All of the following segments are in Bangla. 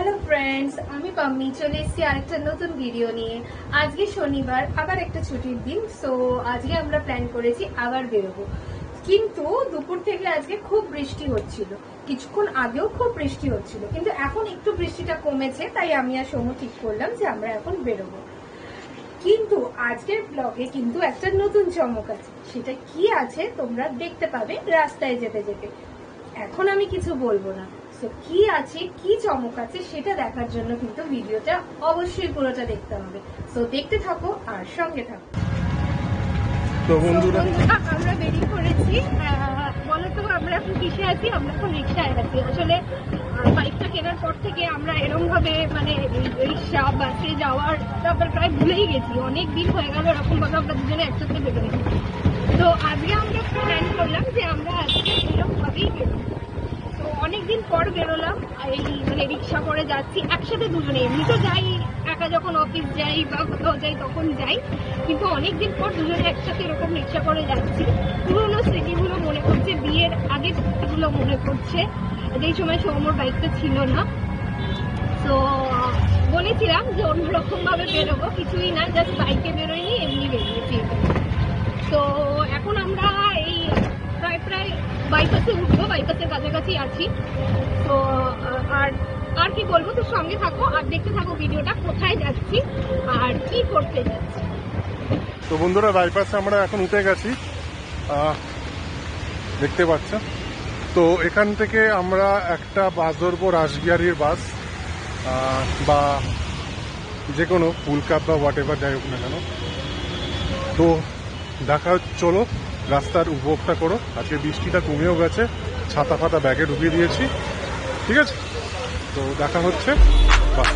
हेलो फ्रेंड्स আমি পাম্মি চলে এসেছি আরেকটা নতুন ভিডিও নিয়ে। আজকে শনিবার, আবার একটা ছুটির দিন। সো আজকে আমরা প্ল্যান করেছি আবার বেরোবো, কিন্তু দুপুর থেকে আজকে খুব বৃষ্টি হচ্ছিল, কিছুক্ষণ আগেও খুব বৃষ্টি হচ্ছিল, কিন্তু এখন একটু বৃষ্টিটা কমেছে, তাই আমি আর সৌম্য ঠিক করলাম যে আমরা এখন বেরোবো। কিন্তু আজকের ব্লগে কিন্তু একটা নতুন চমক আছে, সেটা কি আছে তোমরা দেখতে পাবে রাস্তায় যেতে যেতে। এখন আমি কিছু বলবো না, তো কি আছে, কি চমক আছে সেটা দেখার জন্য কিন্তু ভিডিওটা অবশ্যই পুরোটা দেখতে হবে। তো দেখতে থাকো আর সঙ্গে থাকো। তো বন্ধুরা আমরা বেরিয়ে পড়েছি। বলতো আমরা এখন কিসে আছি? আমরা এখন রিক্সায় আছি। আসলে বাইকটা কেনার পর থেকে আমরা এরকম ভাবে মানে রিক্সা বাসে যাওয়ার ব্যাপার প্রায় ভুলেই গেছি। অনেক দিন হয়ে গেল এরকম ভাবে আমরা দুজনে একসাথে বেরোই। তো আজকে আমরা প্ল্যান করলাম যে আমরা আজকে এরকম ভাবেই বেরোবো। তো অনেকদিন পর বেরোলাম, এই মানে রিক্সা করে যাচ্ছি একসাথে দুজনে। এমনি তো যাই একা, যখন অফিস যাই বা কোথাও যাই তখন যাই, কিন্তু অনেকদিন পর দুজনে একসাথে এরকম রিক্সা করে যাচ্ছি। পুরোনো স্মৃতিগুলো মনে করছে, বিয়ের আগের স্মৃতিগুলো মনে করছে, যেই সময় সৌম্যর বাইকটা ছিল না। তো বলেছিলাম যে অন্যরকম ভাবে বেরোবো, কিছুই না, জাস্ট বাইকে বেরোয়নি, এমনি বেরিয়েছি। তো এখন আমরা এই প্রায় বাইপাসে উঠবো, বাইপাসের কাছাকাছি আছি। তো আর কি বলবো, তো সঙ্গে থাকো আর দেখতে থাকো ভিডিওটা, কোথায় যাচ্ছি আর কি করতে যাচ্ছি। তো বন্ধুরা বাইপাসে আমরা এখন উঠে গেছি, দেখতে পাচ্ছ। তো এখান থেকে আমরা একটা বাস ধরবো, রাসবিহারীর বাস বা যে কোনো ফুলকাপ বা হোয়াট এভার যাই হোক না কেন। তো দেখা চলো, রাস্তার উপভোগটা করো। আজকে বৃষ্টিটা কমেও গেছে, ছাতা ফাতা ব্যাগে ঢুকিয়ে দিয়েছি, ঠিক আছে? তো দেখা হচ্ছে বাস।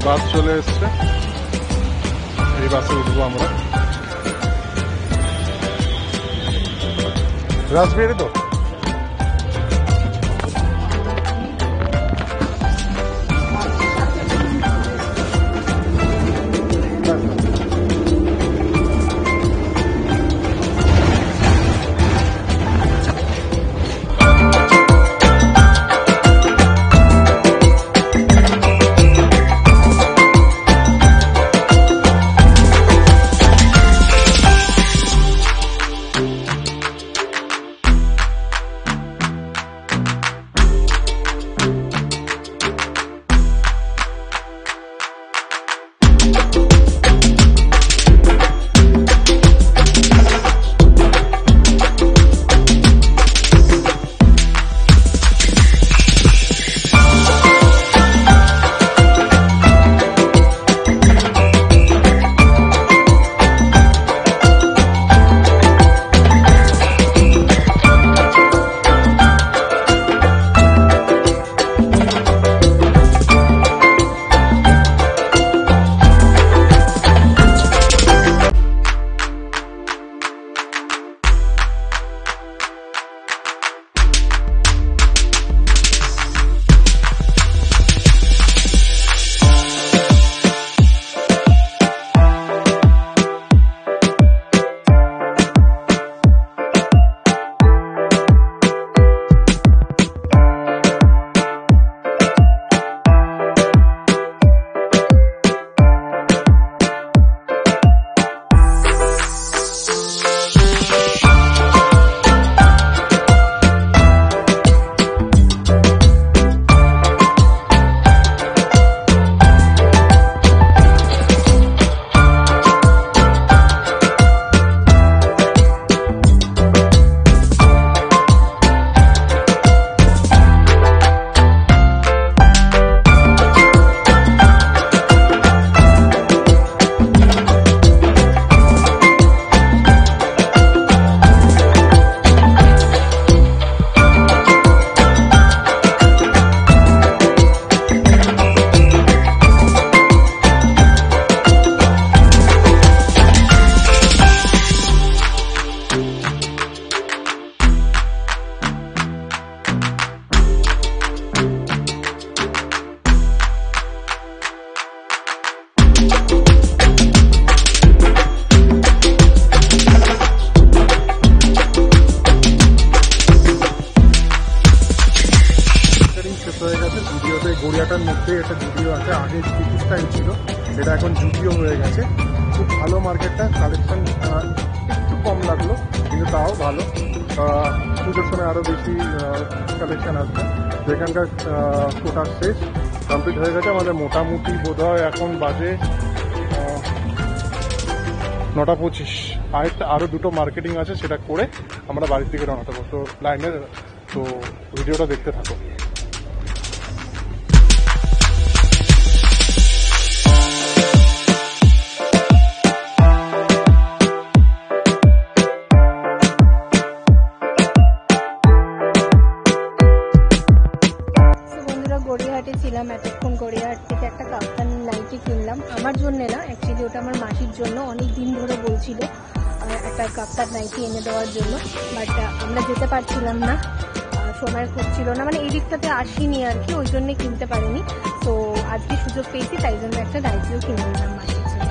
বাস চলে এসছে, এই বাসে উঠবো আমরা। রাসবিহারী তো ভালো মার্কেটটা, কালেকশন একটু কম লাগলো কিন্তু তাও ভালো। পুজোর সময় আরও বেশি কালেকশন আসবে। যেখানকার কোটা শেষ কমপ্লিট হয়ে গেছে আমাদের, মোটামুটি বোধহয় এখন বাজে 9:25। আরও দুটো মার্কেটিং আছে, সেটা করে আমরা বাড়ির থেকে রওনা দেবো। তো লাইনের তো ভিডিওটা দেখতে থাকো। গড়িয়াহাটে ছিলাম এতক্ষণ। গড়িয়াহাট থেকে একটা কাপ্তান নাইটি কিনলাম, আমার জন্য না, অ্যাকচুয়ালি ওটা আমার মাসির জন্য। অনেক দিন ধরে বলছিল একটা কাপ্তান নাইটি এনে দেওয়ার জন্য, বাট আমরা যেতে পারছিলাম না, সময় হচ্ছিল না, মানে এই দিকটাতে আসিনি আর কি, ওই জন্যে কিনতে পারিনি। তো আজকে সুযোগ পেয়েছি, তাই জন্য একটা নাইটিও কিনে নিলাম মাসির জন্য।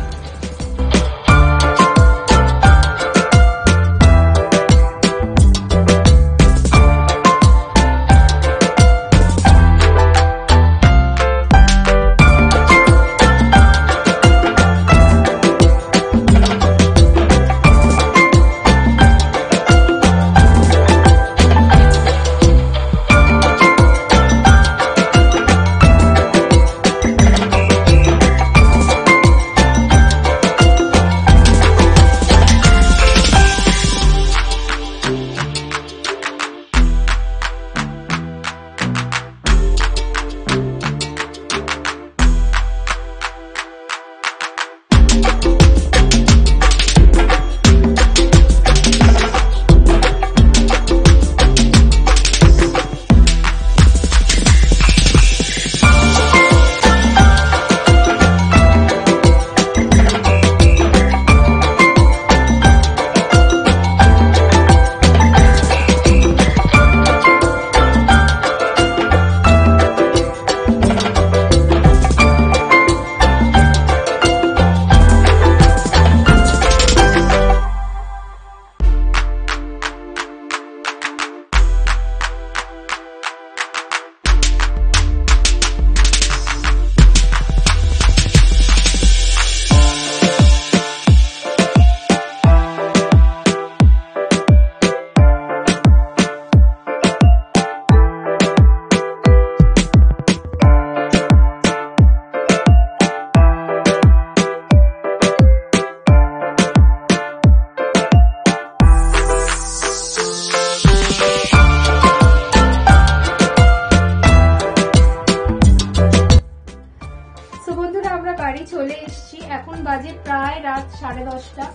চলে এসেছি, এখন বাজে প্রায় রাত 10:30।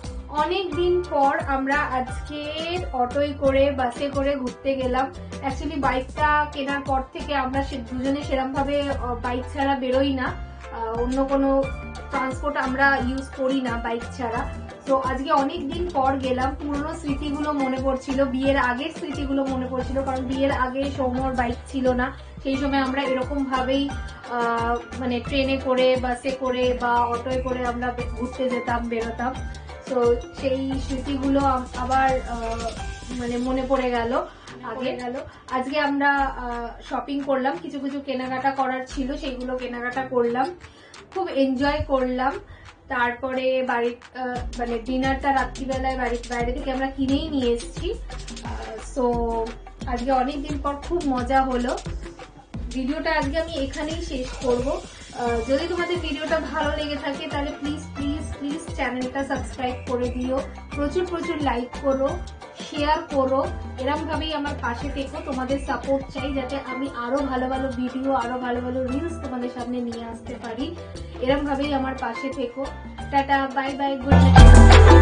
অনেক দিন পর আমরা আজকে অটোয় করে বাসে করে ঘুরতে গেলাম। অ্যাকচুয়ালি বাইকটা কেনার পর থেকে আমরা দুজনে সেরকম ভাবে বাইক ছাড়া বেরোই না, অন্য কোনো ট্রান্সপোর্ট আমরা ইউজ করি না বাইক ছাড়া। তো আজকে অনেক দিন পর গেলাম, পুরনো স্মৃতিগুলো মনে পড়ছিল, বিয়ের আগের স্মৃতিগুলো মনে পড়ছিল, কারণ বিয়ের আগে সৌম্যর বাইক ছিল না, সেই সময় আমরা এরকম ভাবেই মানে ট্রেনে করে, বাসে করে বা অটোয় করে আমরা ঘুরতে যেতাম, বেরোতাম। তো সেই স্মৃতিগুলো আবার মানে মনে পড়ে গেল। আজকে আমরা শপিং করলাম, কিছু কিছু কেনাকাটা করার ছিল, সেইগুলো কেনাকাটা করলাম, খুব এনজয় করলাম। তারপরে বাড়ির মানে ডিনারটা রাত্রিবেলায় বাইরে থেকে আমরা কিনেই নিয়ে এসেছি। সো আজকে অনেকদিন পর খুব মজা হলো। ভিডিওটা আজকে আমি এখানেই শেষ করব। যদি তোমাদের ভিডিওটা ভালো লেগে থাকে তাহলে প্লিজ প্লিজ প্লিজ চ্যানেলটা সাবস্ক্রাইব করে দিও, প্রচুর প্রচুর লাইক করো, শেয়ার করো, এরকম ভাবেই আমার পাশে থেকো। তোমাদের সাপোর্ট চাই যাতে আমি আরো ভালো ভালো ভিডিও, আরো ভালো ভালো রিলস তোমাদের সামনে নিয়ে আসতে পারি। এরকম ভাবেই আমার পাশে থেকো। Tata, bye bye, good night.